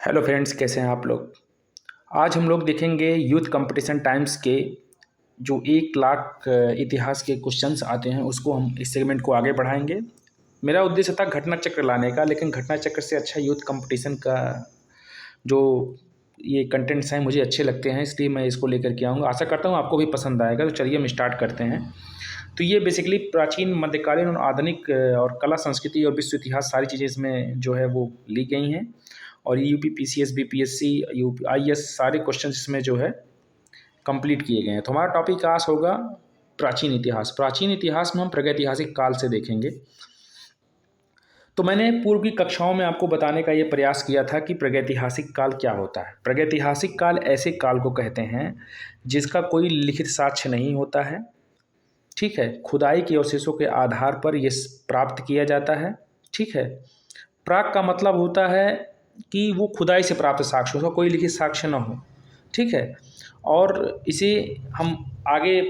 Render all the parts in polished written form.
Hello friends, कैसे हैं आप लोग। आज हम लोग देखेंगे यूथ कंपटीशन टाइम्स के जो 1 लाख इतिहास के क्वेश्चंस आते हैं उसको हम इस सेगमेंट को आगे बढ़ाएंगे। मेरा उद्देश्य था घटना चक्र लाने का, लेकिन घटना चक्र से अच्छा यूथ कंपटीशन का जो ये कंटेंट्स हैं मुझे अच्छे लगते हैं, इसलिए मैं इसको लेकर के आऊँगा। आशा करता हूँ आपको भी पसंद आएगा। तो चलिए हम स्टार्ट करते हैं। तो ये बेसिकली प्राचीन, मध्यकालीन और आधुनिक और कला, संस्कृति और विश्व इतिहास सारी चीज़ें इसमें जो है वो ली गई हैं। और UP PCS, BPSC, UP IAS सारे क्वेश्चन इसमें जो है कंप्लीट किए गए हैं। तो हमारा टॉपिक आज होगा प्राचीन इतिहास। प्राचीन इतिहास में हम प्रागैतिहासिक काल से देखेंगे। तो मैंने पूर्व की कक्षाओं में आपको बताने का ये प्रयास किया था कि प्रागैतिहासिक काल क्या होता है। प्रागैतिहासिक काल ऐसे काल को कहते हैं जिसका कोई लिखित साक्ष्य नहीं होता है, ठीक है। खुदाई के अवशेषों के आधार पर यह प्राप्त किया जाता है, ठीक है। प्राक का मतलब होता है कि वो खुदाई से प्राप्त साक्ष्य, उसका कोई लिखित साक्ष्य न हो, ठीक है। और इसे हम आगे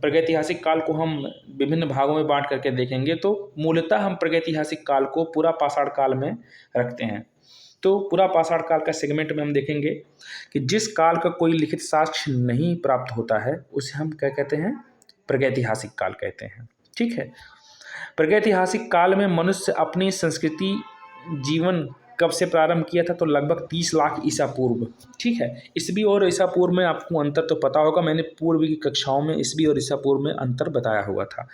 प्रागैतिहासिक काल को हम विभिन्न भागों में बांट करके देखेंगे। तो मूलतः हम प्रागैतिहासिक काल को पूरा पाषाण काल में रखते हैं। तो पूरा पाषाण काल का सेगमेंट में हम देखेंगे कि जिस काल का कोई लिखित साक्ष्य नहीं प्राप्त होता है उसे हम क्या कहते हैं, प्रागैतिहासिक काल कहते हैं, ठीक है। प्रागैतिहासिक काल में मनुष्य अपनी संस्कृति जीवन कब से प्रारंभ किया था, तो लगभग 30 लाख ईसा पूर्व, ठीक है। ईसवी और ईसा पूर्व में आपको अंतर तो पता होगा, मैंने पूर्व की कक्षाओं में ईसवी और ईसा पूर्व में अंतर बताया हुआ था।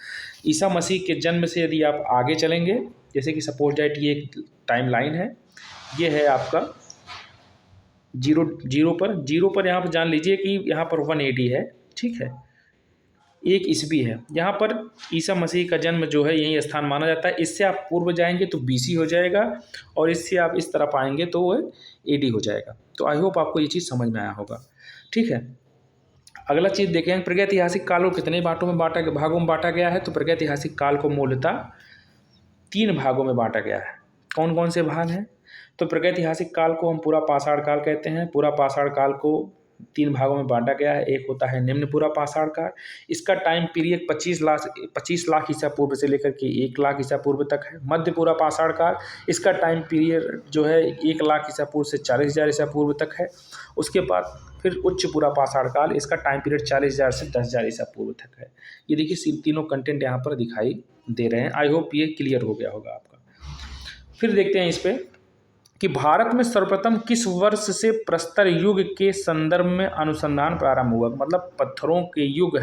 ईसा मसीह के जन्म से यदि आप आगे चलेंगे, जैसे कि सपोज दैट ये एक टाइम लाइन है, ये है आपका जीरो पर यहाँ पर जान लीजिए कि यहाँ पर 180 है, ठीक है। एक ईस्वी है, यहाँ पर ईसा मसीह का जन्म जो है यही स्थान माना जाता है। इससे आप पूर्व जाएंगे तो बीसी हो जाएगा, और इससे आप इस तरफ आएंगे तो वो एडी हो जाएगा। तो आई होप आपको ये चीज़ समझ में आया होगा, ठीक है। अगला चीज़ देखें, प्रागैतिहासिक काल को कितने भागों में बांटा गया है। तो प्रागैतिहासिक काल को मूलतः 3 भागों में बांटा गया है। कौन कौन से भाग हैं? तो प्रागैतिहासिक काल को हम पूरा पाषाण काल कहते हैं। पूरा पाषाण काल को 3 भागों में बांटा गया है। एक होता है निम्न पूरा पाषाण काल, इसका टाइम पीरियड 25 लाख ईसा पूर्व से लेकर के 1 लाख ईसा पूर्व तक है। मध्य पूरा पाषाण काल, इसका टाइम पीरियड जो है 1 लाख ईसा पूर्व से 40,000 ईसा पूर्व तक है। उसके बाद फिर उच्च पूरा पाषाण काल, इसका टाइम पीरियड 40,000 से 10,000 ईसा पूर्व तक है। ये देखिए तीनों कंटेंट यहाँ पर दिखाई दे रहे हैं। आई होप ये क्लियर हो गया होगा आपका। फिर देखते हैं इस पे कि भारत में सर्वप्रथम किस वर्ष से प्रस्तर युग के संदर्भ में अनुसंधान प्रारंभ हुआ। मतलब पत्थरों के युग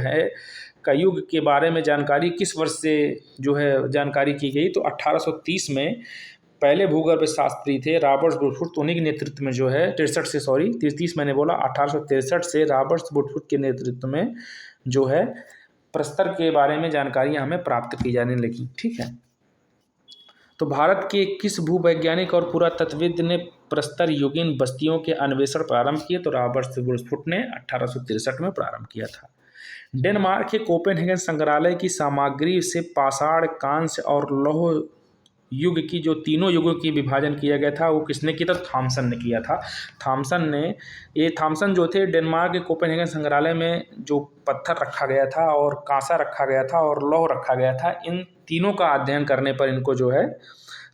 के बारे में जानकारी किस वर्ष से जो है जानकारी की गई। तो 1830 में पहले भूगर्भ शास्त्री थे रॉबर्ट वुडफुट, तो उन्हीं के नेतृत्व में जो है 33 मैंने बोला 1863 से रॉबर्ट वुडफुट के नेतृत्व में जो है प्रस्तर के बारे में जानकारियाँ हमें प्राप्त की जाने लगी, ठीक है। तो भारत के किस भूवैज्ञानिक और पुरातत्वविद ने प्रस्तर युगीन बस्तियों के अन्वेषण प्रारंभ किए। तो रॉबर्ट वुडफुट ने 1863 में प्रारंभ किया था। डेनमार्क के कोपेनहेगन संग्रहालय की सामग्री से पाषाण, कांस्य और लौह युग की जो तीनों युगों की विभाजन किया गया था, वो किसने किया था? थॉमसन ने किया था। थॉमसन जो थे डेनमार्क के कोपेनहेगन संग्रहालय में जो पत्थर रखा गया था और कांसा रखा गया था और लौह रखा गया था, इन तीनों का अध्ययन करने पर इनको जो है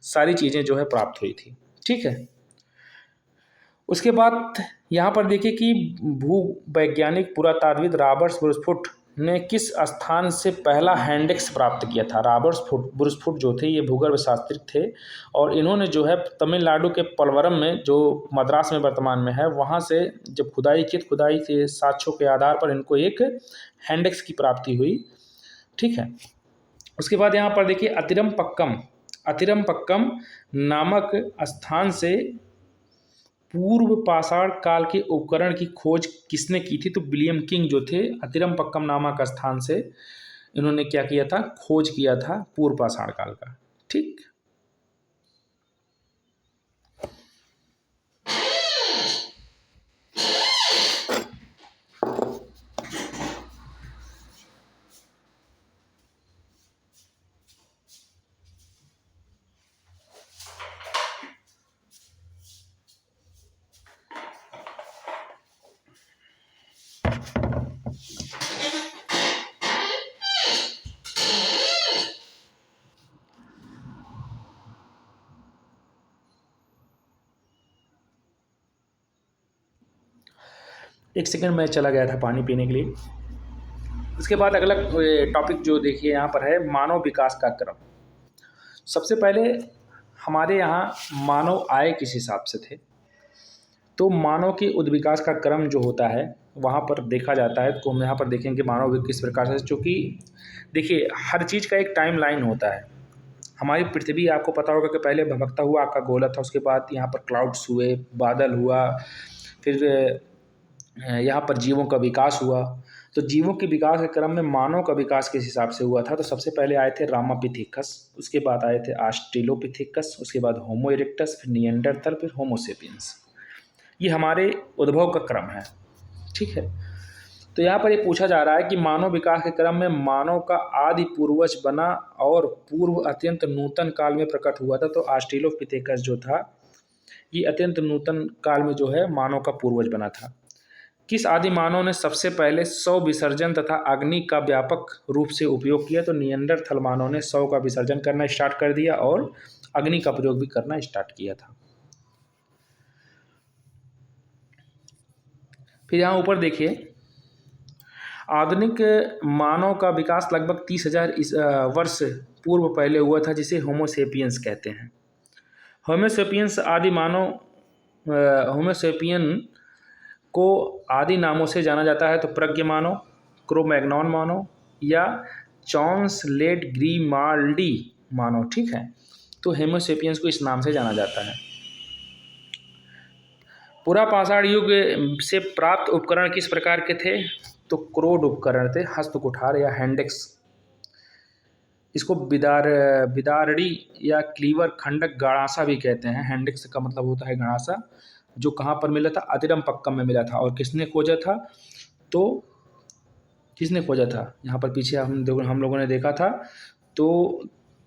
सारी चीज़ें जो है प्राप्त हुई थी, ठीक है। उसके बाद यहाँ पर देखिए कि भूवैज्ञानिक पुरातत्वविद रॉबर्ट वुडफुट ने किस स्थान से पहला हैंडेक्स प्राप्त किया था। रॉबर्ट वुडफुट जो थे ये भूगर्भ शास्त्री थे, और इन्होंने जो है तमिलनाडु के पलवरम में, जो मद्रास में वर्तमान में है, वहाँ से जब खुदाई के साक्ष्यों के आधार पर इनको एक हैंडेक्स की प्राप्ति हुई, ठीक है। उसके बाद यहाँ पर देखिए अतिरम पक्कम नामक स्थान से पूर्व पाषाण काल के उपकरण की खोज किसने की थी। तो विलियम किंग जो थे अतिरम पक्कम नामक स्थान से इन्होंने क्या किया था, खोज किया था पूर्व पाषाण काल का, ठीक। एक सेकंड मैं चला गया था पानी पीने के लिए। उसके बाद अगला टॉपिक जो देखिए यहाँ पर है, मानव विकास का क्रम। सबसे पहले हमारे यहाँ मानव आए किस हिसाब से थे, तो मानव की उद्विकास का क्रम जो होता है वहाँ पर देखा जाता है। तो हम यहाँ पर देखेंगे मानव किस प्रकार से, चूँकि देखिए हर चीज़ का एक टाइम लाइन होता है। हमारी पृथ्वी आपको पता होगा कि पहले भभकता हुआ आग का गोला था, उसके बाद यहाँ पर क्लाउड्स हुए, बादल हुआ, फिर यहाँ पर जीवों का विकास हुआ। तो जीवों के विकास के क्रम में मानव का विकास किस हिसाब से हुआ था, तो सबसे पहले आए थे रामापिथेकस, उसके बाद आए थे ऑस्ट्रेलोपिथेकस, उसके बाद होमो इरेक्टस, फिर निएंडरथल, फिर होमोसेपियंस। ये हमारे उद्भव का क्रम है, ठीक है। तो यहाँ पर ये पूछा जा रहा है कि मानव विकास के क्रम में मानव का आदि पूर्वज बना और पूर्व अत्यंत नूतन काल में प्रकट हुआ था। तो ऑस्ट्रेलोपिथेकस जो था ये अत्यंत नूतन काल में जो है मानव का पूर्वज बना था। किस आदि मानव ने सबसे पहले शव विसर्जन तथा अग्नि का व्यापक रूप से उपयोग किया, तो निएंडरथल मानव ने शव का विसर्जन करना स्टार्ट कर दिया और अग्नि का प्रयोग भी करना स्टार्ट किया था। फिर यहाँ ऊपर देखिए, आधुनिक मानव का विकास लगभग 30,000 वर्ष पूर्व पहले हुआ था, जिसे होमोसेपियंस कहते हैं। होमोसेपियंस आदि मानव होमोसेपियन को आदि नामों से जाना जाता है, तो प्रज्ञ मानव, क्रोमैग्नॉन मानव या चॉन्सलेट ग्रीमाल्डी मानव, ठीक है। तो होमोसेपियंस को इस नाम से जाना जाता है। पूरा पाषाण युग से प्राप्त उपकरण किस प्रकार के थे, तो क्रोड उपकरण थे, हस्त कुठार या हैंडेक्स। इसको बिदारड़ी या क्लीवर खंडक गणासा भी कहते हैं। हैंडेक्स का मतलब होता है गणासा, जो कहाँ पर मिला था, अतिरमपक्कम में मिला था। और किसने खोजा था, तो किसने खोजा था, यहाँ पर पीछे हम लोगों ने देखा था, तो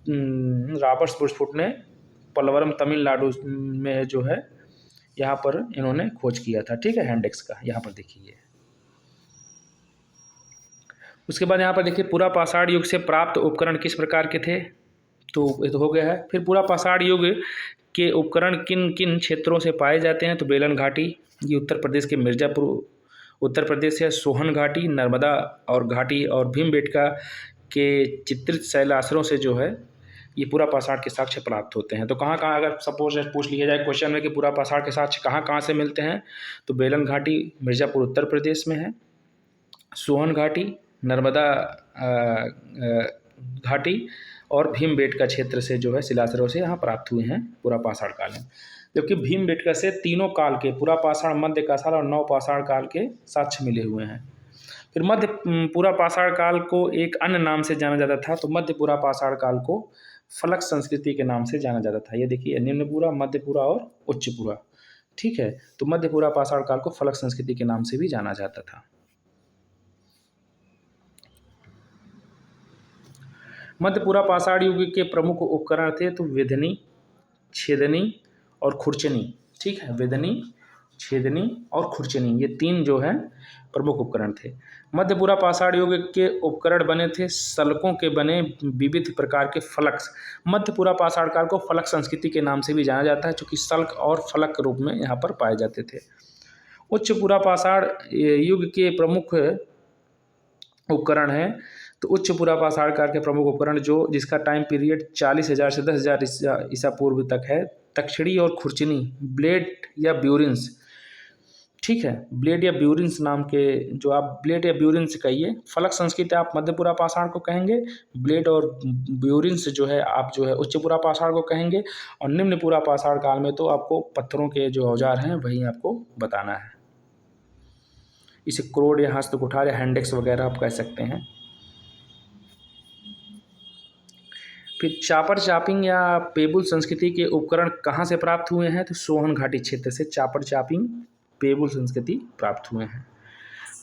रॉबर्ट ब्रूसफुट ने पलवरम तमिलनाडु में जो है यहाँ पर इन्होंने खोज किया था, ठीक है, हैंडेक्स का। यहाँ पर देखिए, उसके बाद यहाँ पर देखिए पूरा पाषाण युग से प्राप्त उपकरण किस प्रकार के थे, तो ये तो हो गया है। फिर पूरा पाषाण युग के उपकरण किन किन क्षेत्रों से पाए जाते हैं, तो बेलन घाटी, ये उत्तर प्रदेश के मिर्ज़ापुर उत्तर प्रदेश है, सोहन घाटी, नर्मदा और घाटी और भीमबेटका के चित्रित शैलाश्रों से जो है ये पूरा पाषाण के साक्ष्य प्राप्त होते हैं। तो कहाँ कहाँ, अगर सपोज पूछ लिया जाए क्वेश्चन में कि पूरा पाषाण के साक्ष्य कहाँ कहाँ से मिलते हैं, तो बेलन घाटी मिर्ज़ापुर उत्तर प्रदेश में है, सोहन घाटी, नर्मदा घाटी और भीमबेटका क्षेत्र से जो है शिलाश्रयों से यहाँ प्राप्त हुए हैं पूरा पाषाण काल में। जबकि भीमबेटका से तीनों काल के, पूरा पाषाण, मध्य पाषाण और नव पाषाण काल के साक्ष्य मिले हुए हैं। फिर मध्य पूरा पाषाण काल को एक अन्य नाम से जाना जाता था, तो मध्य पूरा पाषाण काल को फलक संस्कृति के नाम से जाना जाता था। ये देखिए, निम्नपुरा, मध्यपुरा और उच्चपुरा, ठीक है। तो मध्यपुरा पाषाण काल को फलक संस्कृति के नाम से भी जाना जाता था। मध्यपुरा पाषाण युग के प्रमुख उपकरण थे, तो वेधनी, छेदनी और खुरचनी, ठीक है। वेधनी, छेदनी और खुरचनी, ये तीन जो हैं प्रमुख उपकरण थे। मध्यपुरा पाषाण युग के उपकरण बने थे सल्कों के बने विविध प्रकार के फलक। मध्यपुरा पाषाण काल को फलक संस्कृति के नाम से भी जाना जाता है, चूँकि सल्क और फलक के रूप में यहाँ पर पाए जाते थे। उच्चपुरा पाषाण युग के प्रमुख उपकरण हैं, तो उच्चपुरा पाषाण काल के प्रमुख उपकरण जिसका टाइम पीरियड 40,000 से 10,000 ईसा पूर्व तक है, तक्षड़ी और खुरचनी, ब्लेड या ब्यूरिंस, ठीक है। ब्लेड या ब्यूरिंस नाम के, जो आप ब्लेड या ब्यूरिंस कहिए, फलक संस्कृति आप मध्यपुरा पाषाण को कहेंगे, ब्लेड और ब्यूरिंस जो है आप जो है उच्चपुरा पाषाण को कहेंगे। और निम्नपुरा पाषाण काल में तो आपको पत्थरों के जो औजार हैं वही आपको बताना है। इसे क्रोड या हस्त कुठार या हैंडेक्स वगैरह आप कह सकते हैं। फिर चापर चापिंग या पेबुल संस्कृति के उपकरण कहाँ से प्राप्त हुए हैं, तो सोहन घाटी क्षेत्र से चापर चापिंग, पेबुल संस्कृति प्राप्त हुए हैं।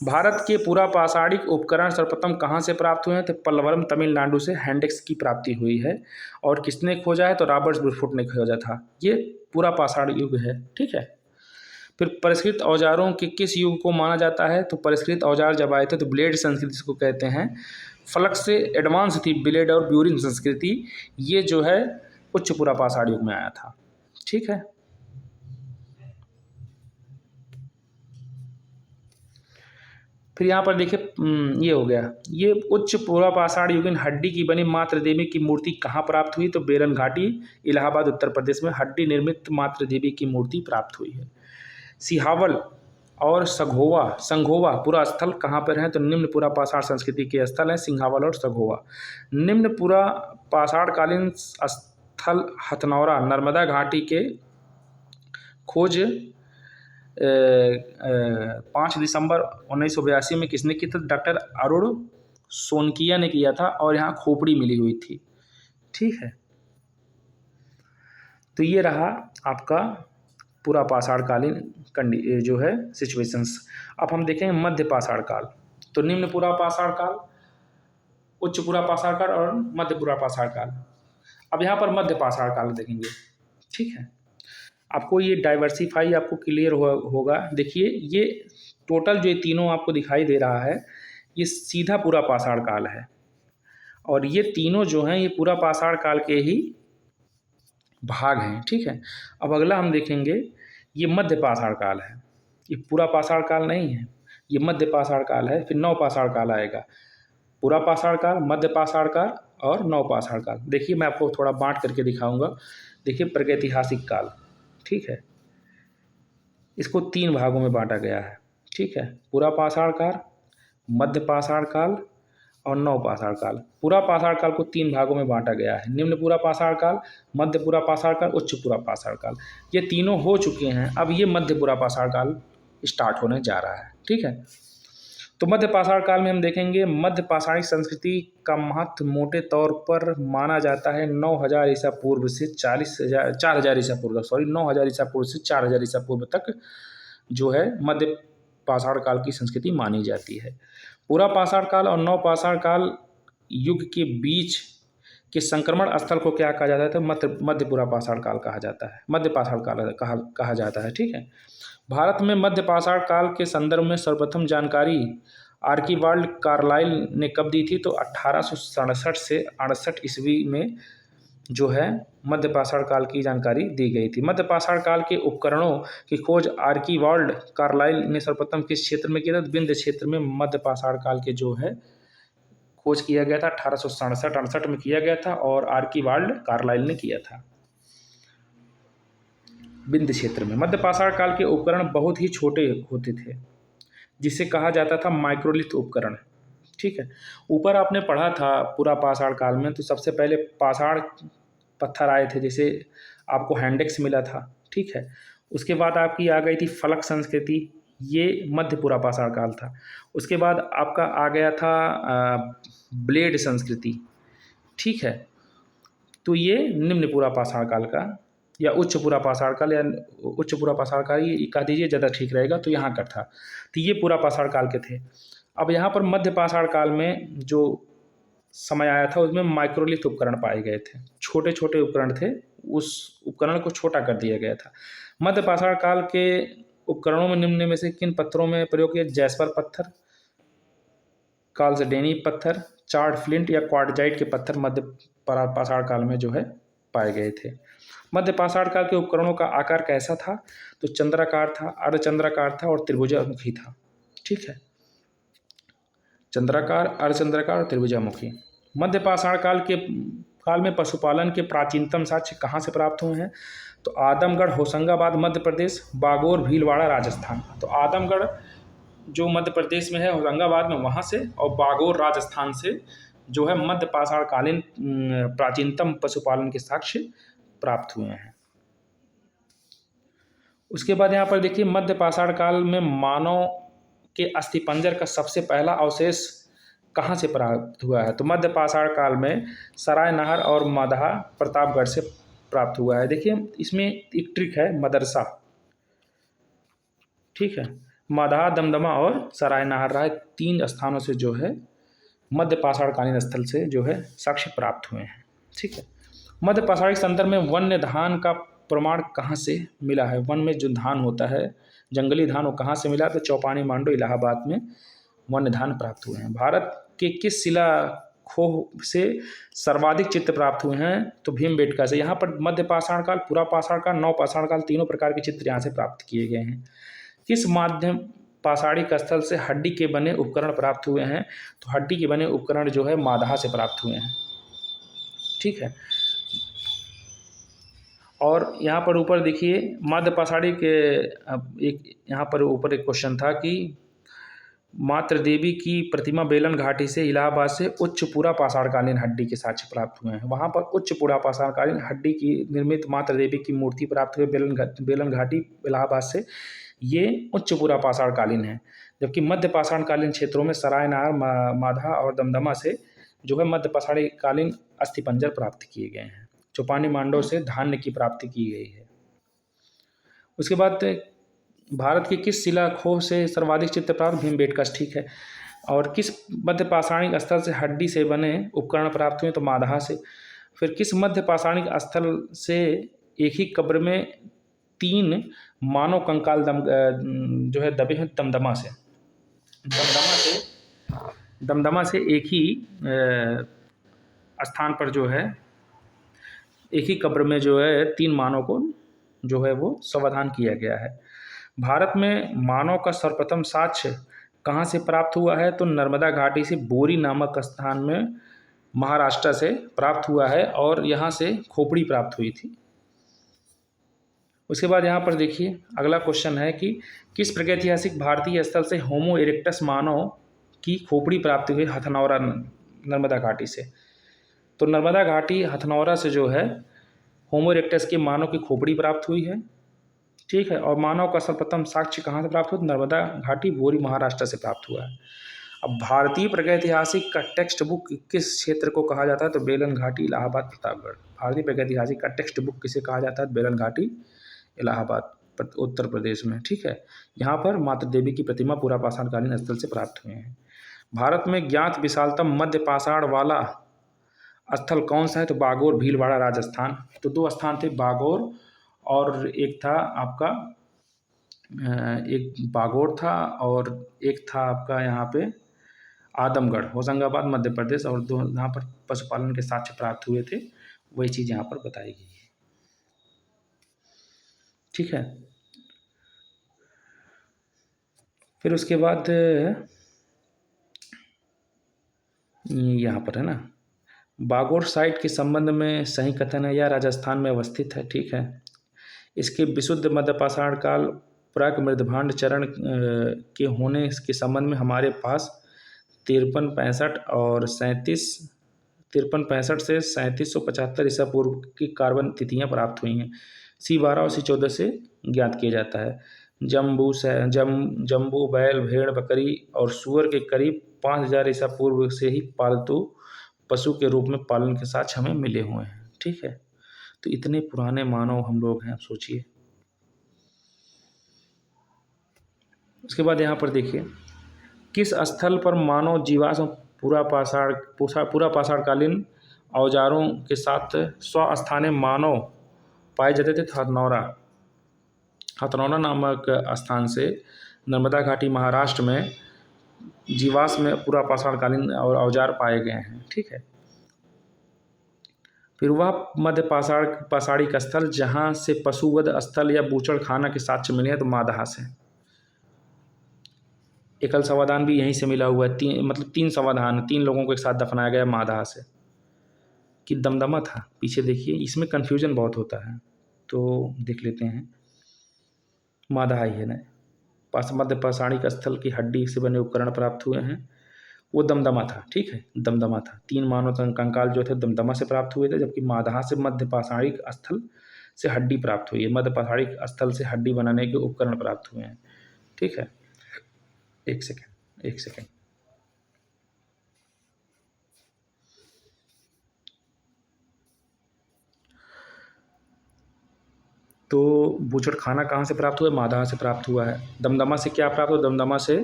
भारत के पूरा पाषाणिक उपकरण सर्वप्रथम कहाँ से प्राप्त हुए हैं, तो पलवरम तमिलनाडु से हैंडेक्स की प्राप्ति हुई है। और किसने खोजा है, तो रॉबर्ट ब्रूसफुट ने खोजा था। ये पूरा पाषाण युग है, ठीक है। फिर परिष्कृत औजारों के किस युग को माना जाता है, तो परिष्कृत औजार जब आए थे तो ब्लेड संस्कृति को कहते हैं। फलक से एडवांस थी ब्लेड और ब्यूरिंग संस्कृति, ये जो है उच्चपुरा पाषाण युग में आया था, ठीक है। फिर यहाँ पर देखिए ये हो गया, ये उच्च पूर्वा पाषाण युगीन हड्डी की बनी मातृ देवी की मूर्ति कहाँ प्राप्त हुई? तो बेरन घाटी, इलाहाबाद, उत्तर प्रदेश में हड्डी निर्मित मातृ देवी की मूर्ति प्राप्त हुई है। सिहावल और संघोवा पुरा स्थल कहाँ पर हैं? तो निम्न पुरा पाषाण संस्कृति के स्थल हैं सिंघावल और संघोवा। निम्न पुरा पाषाणकालीन स्थल हथनौरा नर्मदा घाटी के खोज 5 दिसंबर 1982 में किसने की? तो डॉक्टर अरुण सोनकिया ने किया था और यहाँ खोपड़ी मिली हुई थी। ठीक है, तो ये रहा आपका पूरा पाषाणकालीन जो है सिचुएशंस। अब हम देखेंगे मध्य पाषाण काल। तो निम्न पूरा पाषाण काल, उच्च पूरा पाषाण काल और मध्य पूरा पाषाण काल। अब यहाँ पर मध्य पाषाण काल देखेंगे। ठीक है, आपको ये डाइवर्सिफाई आपको क्लियर होगा। देखिए ये टोटल जो ये तीनों आपको दिखाई दे रहा है, ये सीधा पूरा पाषाण काल है और ये तीनों जो हैं ये पूरा पाषाण काल के ही भाग हैं। ठीक है, अब अगला हम देखेंगे, ये मध्य पाषाण काल है, ये पूरा पाषाण काल नहीं है, ये मध्य पाषाण काल है। फिर नव पाषाण काल आएगा, पूरा पाषाण काल, मध्य पाषाण काल और नव पाषाण काल। देखिए मैं आपको थोड़ा बांट करके दिखाऊंगा। देखिए प्रागैतिहासिक काल, ठीक है, इसको 3 भागों में बांटा गया है। ठीक है, पूरा पाषाण काल, मध्य पाषाण काल और नव पाषाण काल। पूरा पाषाण काल को 3 भागों में बांटा गया है, निम्न पूरा पाषाण काल, मध्य पूरा पाषाण काल, उच्च पूरा पाषाण काल। ये तीनों हो चुके हैं, अब ये मध्य पूरा पाषाण काल स्टार्ट होने जा रहा है। ठीक है, तो मध्य पाषाण काल में हम देखेंगे मध्य पाषाणिक संस्कृति का महत्व मोटे तौर पर माना जाता है 9000 ईसा पूर्व से 4000 ईसा पूर्व, 9000 ईसा पूर्व से 4000 ईसा पूर्व तक जो है मध्य पाषाण काल की संस्कृति मानी जाती है। पूरा पाषाण काल और नव पाषाण काल युग के बीच के संक्रमण स्थल को क्या कहा जाता है? तो मध्य पूरा पाषाण काल कहा जाता है, मध्य पाषाण काल कहा जाता है। ठीक है, भारत में मध्य पाषाण काल के संदर्भ में सर्वप्रथम जानकारी आर्कीबाल्ड कार्लाइल ने कब दी थी? तो 1867 से 68 ईस्वी में जो है मध्य पाषाण काल की जानकारी दी गई थी। मध्य पाषाण काल के उपकरणों की खोज आर्कीबाल्ड कार्लाइल ने सर्वप्रथम किस क्षेत्र में किया था? विंध्य क्षेत्र में मध्य पाषाण काल के जो है खोज किया गया था, 1867-68 में किया गया था और आर्कीबाल्ड कार्लाइल ने किया था विंध्य क्षेत्र में। मध्य पाषाण काल के उपकरण बहुत ही छोटे होते थे, जिसे कहा जाता था माइक्रोलिथ उपकरण। ठीक है, ऊपर आपने पढ़ा था पूरा पाषाण काल में, तो सबसे पहले पाषाण पत्थर आए थे, जैसे आपको हैंडेक्स मिला था। ठीक है, उसके बाद आपकी आ गई थी फलक संस्कृति, ये मध्य पूरा पाषाण काल था। उसके बाद आपका आ गया था ब्लेड संस्कृति। ठीक है, तो ये निम्न पूरा पाषाण काल का या उच्च पूरा पाषाण काल या उच्च पूरा पाषाण काल ये कह दीजिए, ज़्यादा ठीक रहेगा। तो यहाँ का था, तो ये पूरा पाषाण काल के थे। अब यहाँ पर मध्य पाषाण काल में जो समय आया था उसमें माइक्रोलिथ उपकरण पाए गए थे, छोटे छोटे उपकरण थे, उस उपकरण को छोटा कर दिया गया था। मध्य पाषाण काल के उपकरणों में निम्न में से किन पत्थरों में प्रयोग किया? जैस्पर पत्थर, काल्सडेनी पत्थर, चार्ड फ्लिंट या क्वार्टजाइट के पत्थर मध्य पाषाण काल में जो है पाए गए थे। मध्य पाषाण काल के उपकरणों का आकार कैसा था? तो चंद्राकार था, अर्धचंद्राकार था और त्रिभुजामुखी था। ठीक है, चंद्राकार, अर्धचंद्राकार और त्रिभुजामुखी। मध्य पाषाण काल में पशुपालन के प्राचीनतम साक्ष्य कहाँ से प्राप्त हुए हैं? तो आदमगढ़, होशंगाबाद मध्य प्रदेश, बागोर, भीलवाड़ा राजस्थान। तो आदमगढ़ जो मध्य प्रदेश में है, होशंगाबाद में वहाँ से, और बागोर राजस्थान से जो है मध्य पाषाण कालीन प्राचीनतम पशुपालन के साक्ष्य प्राप्त हुए हैं। उसके बाद यहाँ पर देखिए मध्य पाषाण काल में मानव के अस्थिपंजर का सबसे पहला अवशेष कहाँ से प्राप्त हुआ है? तो मध्य पाषाण काल में सराय नहर और मदहा प्रतापगढ़ से प्राप्त हुआ है। देखिए इसमें एक ट्रिक है, मदरसा। ठीक है, मदहा, दमदमा और सराय नहर 3 स्थानों से जो है मध्य पाषाणकालीन स्थल से जो है साक्ष्य प्राप्त हुए हैं। ठीक है, मध्य पाषाणिक संदर्भ में वन्य धान का प्रमाण कहाँ से मिला है? वन में जो धान होता है, जंगली धान, वो कहाँ से मिला? तो चौपानी, मांडू, इलाहाबाद में वन्य धान प्राप्त हुए हैं। भारत के किस शिला खोह से सर्वाधिक चित्र प्राप्त हुए हैं? तो भीमबेटका से। यहाँ पर मध्य पाषाण काल, पूरा पाषाण काल, नव पाषाण काल, तीनों प्रकार के चित्र यहाँ से प्राप्त किए गए हैं। किस माध्यम पाषाणिक स्थल से हड्डी के बने उपकरण प्राप्त हुए हैं, तो हड्डी के बने उपकरण जो है मादहा से प्राप्त हुए हैं। ठीक है। और यहाँ पर ऊपर देखिए मध्य पाषाणिक एक यहाँ पर ऊपर एक क्वेश्चन था कि मात्र देवी की प्रतिमा बेलन घाटी से इलाहाबाद से उच्च पूरा पाषाणकालीन हड्डी के साक्ष्य प्राप्त हुए हैं। वहाँ पर उच्च पूरा पाषाणकालीन हड्डी की निर्मित मात्र देवी की मूर्ति प्राप्त हुई बेलन घाटी इलाहाबाद से। ये उच्च पूरा पाषाणकालीन है। जबकि मध्य पाषाणकालीन क्षेत्रों में सरायनगर, माधा और दमदमा से जो है मध्य पाषाणकालीन अस्थिपंजर प्राप्त किए गए हैं। चौपानी मांडव से धान्य की प्राप्ति की गई है। उसके बाद भारत की किस शिलाखोह से सर्वाधिक चित्र प्राप्त? भीमबेटका, ठीक है। और किस मध्य पाषाणिक स्थल से हड्डी से बने उपकरण प्राप्त हुए? तो मादहा से। फिर किस मध्य पाषाणिक स्थल से एक ही कब्र में 3 मानव कंकाल जो है दबे हैं? दमदमा से। दमदमा से एक ही स्थान पर जो है एक ही कब्र में जो है 3 मानव को जो है वो समाधान किया गया है। भारत में मानव का सर्वप्रथम साक्ष्य कहाँ से प्राप्त हुआ है? तो नर्मदा घाटी से बोरी नामक स्थान में महाराष्ट्र से प्राप्त हुआ है और यहाँ से खोपड़ी प्राप्त हुई थी। उसके बाद यहाँ पर देखिए अगला क्वेश्चन है कि किस प्रागैतिहासिक भारतीय स्थल से होमो इरेक्टस मानव की खोपड़ी प्राप्त हुई? हथनौरा, नर्मदा घाटी से। तो नर्मदा घाटी हथनौरा से जो है होमो इरेक्टस के मानव की खोपड़ी प्राप्त हुई है। ठीक है। और मानव का सर्वप्रथम साक्ष्य कहाँ से प्राप्त हुआ? नर्मदा घाटी, बोरी, महाराष्ट्र से प्राप्त हुआ है। अब भारतीय प्रागैतिहासिक का टेक्स्ट बुक किस क्षेत्र को कहा जाता है? तो बेलन घाटी, इलाहाबाद, प्रतापगढ़। भारतीय प्रागैतिहासिक का टेक्स्ट बुक किसे कहा जाता है? बेलन घाटी, इलाहाबाद, उत्तर प्रदेश में। ठीक है। यहाँ पर माता देवी की प्रतिमा पूरा पाषाणकालीन स्थल से प्राप्त हुए हैं। भारत में ज्ञात विशालतम मध्य पाषाण वाला स्थल कौन सा है? तो बागोर, भीलवाड़ा, राजस्थान। तो 2 स्थान थे, बागोर और एक था आपका एक बागोर था और एक था आपका यहाँ पे आदमगढ़, होशंगाबाद, मध्य प्रदेश। और 2 यहाँ पर पशुपालन के साक्ष्य प्राप्त हुए थे, वही चीज़ यहाँ पर बताई गई है। ठीक है। फिर उसके बाद यहाँ पर है ना, बागोर साइट के संबंध में सही कथन है, यह राजस्थान में अवस्थित है। ठीक है। इसके विशुद्ध मध्य पाषाण काल प्राक मृदभांड चरण के होने के संबंध में हमारे पास 5365 और 5365 से 3775 ईसा पूर्व की कार्बन तिथियां प्राप्त हुई हैं। C12 और C14 से ज्ञात किया जाता है। जम्बू, बैल, भेड़, बकरी और सूअर के करीब 5000 ईसा पूर्व से ही पालतू पशु के रूप में पालन के साथ हमें मिले हुए हैं। ठीक है। तो इतने पुराने मानव हम लोग हैं, आप सोचिए। उसके बाद यहाँ पर देखिए किस स्थल पर मानव जीवाश्म पूरा पाषाणकालीन औजारों के साथ स्वस्थानीय मानव पाए जाते थे? हथनौरा नामक स्थान से नर्मदा घाटी, महाराष्ट्र में जीवाश्म में पूरा पाषाणकालीन और औजार पाए गए हैं। ठीक है। फिर वह मध्य पाषाणिक स्थल जहाँ से पशुवध स्थल या बूचड़खाना के साक्ष्य मिले हैं? तो मादहा से। एकल समाधान भी यहीं से मिला हुआ है। 3 समाधान, 3 लोगों को एक साथ दफनाया गया मादहा से। कि दमदमा था? पीछे देखिए, इसमें कन्फ्यूजन बहुत होता है, तो देख लेते हैं। मादहा ही है ना। मध्य पाषाणिक स्थल की हड्डी से बने उपकरण प्राप्त हुए हैं, वो दमदमा था। ठीक है, दमदमा था। 3 मानव कंकाल जो थे दमदमा से प्राप्त हुए थे, जबकि मादहा से मध्य पाषाणिक स्थल से हड्डी प्राप्त हुई है। मध्य पाषाणिक स्थल से हड्डी बनाने के उपकरण प्राप्त हुए हैं। ठीक है। एक सेकेंड। तो बूचड़खाना कहाँ से प्राप्त हुआ है? मादहा से प्राप्त हुआ है। दमदमा से क्या प्राप्त हुआ? दमदमा से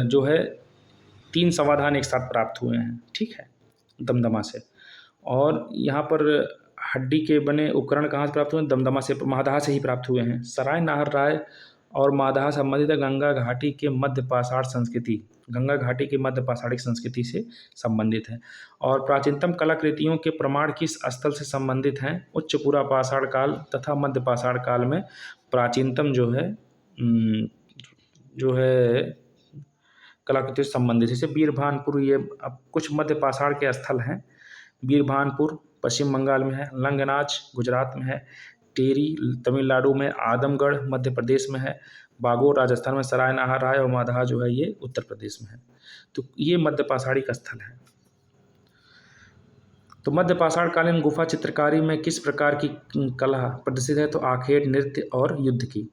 जो है 3 समाधान एक साथ प्राप्त हुए हैं। ठीक है, दमदमा से। और यहाँ पर हड्डी के बने उपकरण कहाँ से प्राप्त हुए हैं? दमदमा से, मादहा से ही प्राप्त हुए हैं। सराय नाहर राय और मादहा संबंधित गंगा घाटी के मध्य पाषाण संस्कृति, गंगा घाटी की मध्य पाषाणिक संस्कृति से संबंधित है। और प्राचीनतम कलाकृतियों के प्रमाण किस स्थल से संबंधित हैं? उच्च पूरा पाषाण काल तथा मध्य पाषाण काल में प्राचीनतम जो है जो है कलाकृतियों से संबंधित, जैसे वीरभानपुर, ये अब कुछ मध्य पाषाण के स्थल हैं। वीरभानपुर पश्चिम बंगाल में है, लंगनाच गुजरात में है, टेरी तमिलनाडु में, आदमगढ़ मध्य प्रदेश में है, बागोर राजस्थान में, सराय नाहर और माधा जो है ये उत्तर प्रदेश में है। तो ये मध्य पाषाणी का स्थल है। तो मध्य पाषाण कालीन गुफा चित्रकारी में किस प्रकार की कला प्रदर्शित है? तो आखेट, नृत्य और युद्ध की।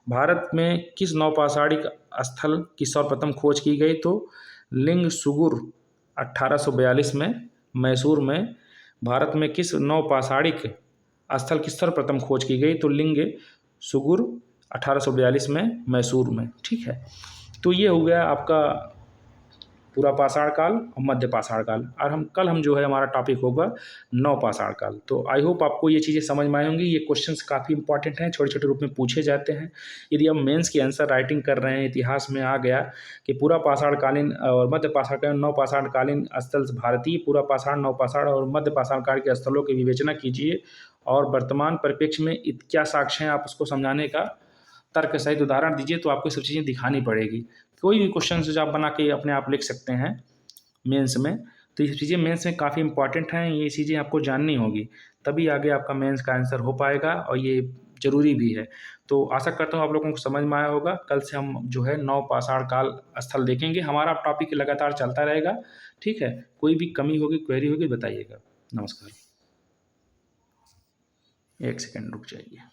भारत में किस नवपाषाणिक स्थल की सर्वप्रथम खोज की गई? तो लिंग सुगुर 1842 में मैसूर में। भारत में किस नवपाषाणिक स्थल की सर्वप्रथम खोज की गई? तो लिंग सुगुर 1842 में मैसूर में। ठीक है, तो ये हो गया आपका पूरा पाषाण काल और मध्य पाषाण काल। और हम जो है हमारा टॉपिक होगा नव पाषाण काल। तो आई होप आपको ये चीज़ें समझ में आई होंगी। ये क्वेश्चंस काफ़ी इंपॉर्टेंट हैं, छोटे छोटे रूप में पूछे जाते हैं। यदि हम मेंस की आंसर राइटिंग कर रहे हैं, इतिहास में आ गया कि पूरा पाषाणकालीन और मध्य पाषाणकालीन नव पाषाणकालीन स्थल भारतीय पूरा पाषाण, नव पाषाण और मध्य पाषाण काल के स्थलों की विवेचना कीजिए और वर्तमान परिप्रेक्ष्य में क्या साक्ष्य हैं आप उसको समझाने का तर्क सहित उदाहरण दीजिए। तो आपको सब चीज़ें दिखानी पड़ेगी। कोई भी क्वेश्चन जो आप बना के अपने आप लिख सकते हैं मेंस में। तो ये चीज़ें मेंस में काफ़ी इंपॉर्टेंट हैं, ये चीज़ें आपको जाननी होगी, तभी आगे आपका मेंस का आंसर हो पाएगा और ये ज़रूरी भी है। तो आशा करता हूँ आप लोगों को समझ में आया होगा। कल से हम जो है नव पाषाण काल स्थल देखेंगे। हमारा टॉपिक लगातार चलता रहेगा। ठीक है, कोई भी कमी होगी, क्वेरी होगी, बताइएगा। नमस्कार। एक सेकेंड रुक जाइए।